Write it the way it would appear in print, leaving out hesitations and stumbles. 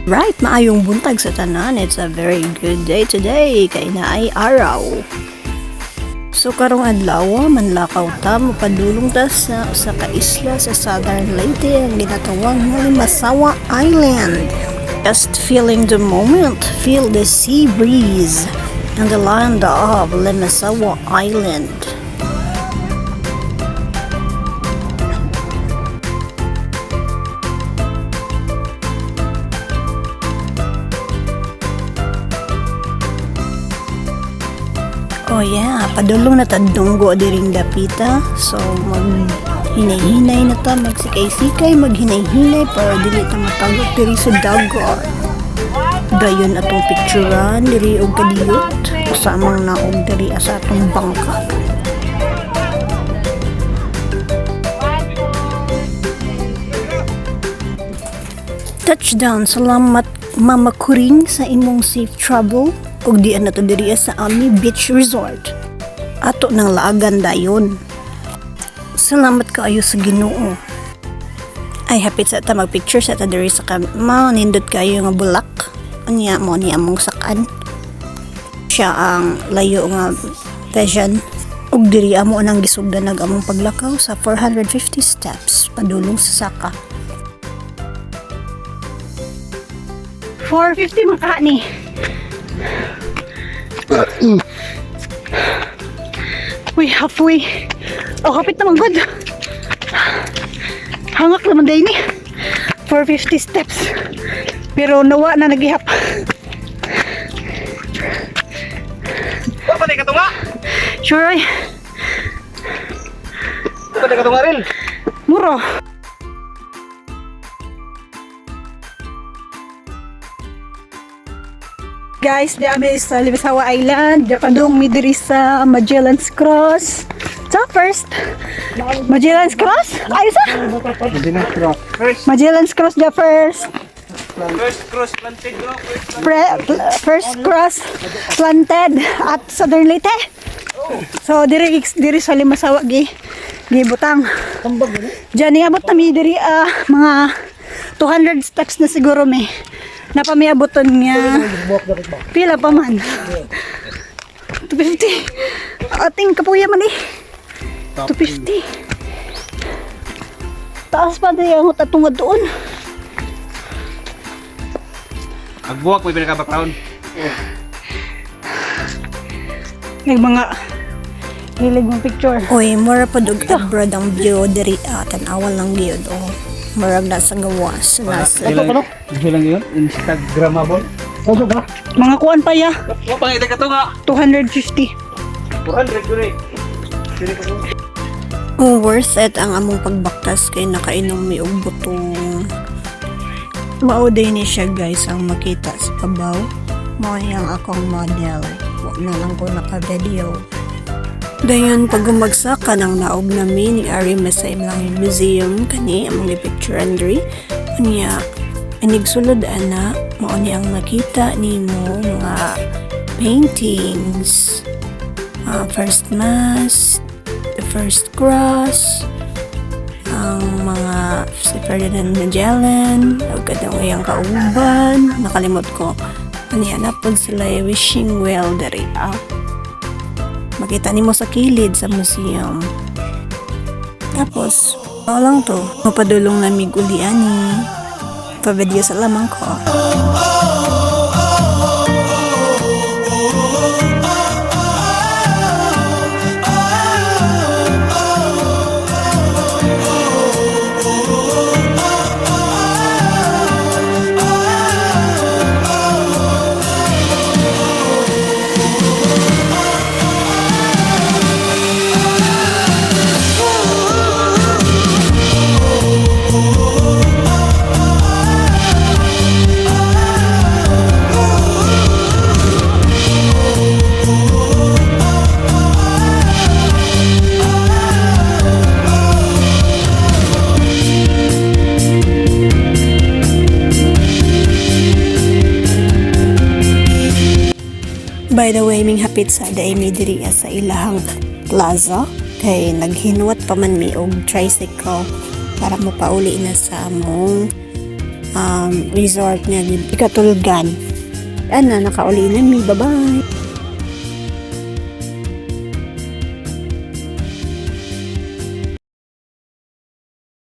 Right, maayong buntag sa tanan. It's a very good day today. Kay na ay araw. So karong adlaw, manlakaw ta, mapadulong ta sa kaisla sa Southern Leyte ang ginatawag nga Limasawa Island. Just feeling the moment, feel the sea breeze and the land of Limasawa Island. Oh yeah, padulong na tadunggo diring dapita. So maghinay-hinay na ta, magsikay-sikay, maghinay-hinay para dili ta matagok diri sa dagat. Dayon atong picturean diri og kadiyot usamang naog diri sa atong bangka. Touchdown, salamat Mama Kuring sa imong safe travel. Ug diyan na to diri sa Ami Beach Resort. Ato nang laagan dayon. Salamat kaayo sa Ginoo. Ay hapit sa ta magpicture sa ta diri sa kama, nindot kayo nga bulak. Unya mo ni among sakan. Siya ang layo nga vision. Ug diri amo nang gisugdan nag among paglakaw sa 450 steps padulong sa saka. 450 maka ni. Uy, halfway. Oh, kapit naman good. Hangak naman day ni. 450 steps. Pero nawa na nagihap. Patay ka tunga? Sure ay. Patay ka tunga rin? Muro. Guys, dami sa Limasawa Island. Japadong mi diri sa Magellan's Cross. So first, Magellan's Cross? Ay, isa? Magellan's Cross the first. First cross planted bro. First cross planted at Southern Leyte. So diri sa Limasawa gibutang. Diyan niabot na mi diri mga 200 steps na siguro mi. Napamiaboton nga pila pa man 250 ating kapuya man eh 250 taas pa din ang tatungad doon. Agbuwak may pinakabaktaon. May mga hilig mong picture. Oy, mura pa dug abroad ang view diri tan-awal lang gyud oh. Murag nasa gawas nasa Bilang yun? Instagramable? Ano ba? mga kuan pa ya Wa pangita ka tunga. 250. 400 gure. Worth it ang among pagbaktas kay nakainom mi og butong. Mao din ni siya guys ang makita sa pabaw. Mao yang akong model. Wa na lang ko naka-video. Dayon pag gumagsak ka nang naog namin ni Ari sa imong museum kani among picture andri. Unya anigsulod ana mao ni ang makita nimo mga paintings. First Mass, the First Cross, ang mga si Ferdinand Magellan, o kadang iyang kauban, nakalimot ko. Aniya na po sila wishing well dari makita nimo sa kilid sa museum. Tapos, lang to, mapadulong na migulian ni pa-video sa lamang ko. By the way, ming hapit sa daimi diri sa ilahang plaza kay naghinuwat pa man mi og tricycle para mo pauli na sa among resort niya, ikatulgan. Ano, nakauli na mi. Bye-bye.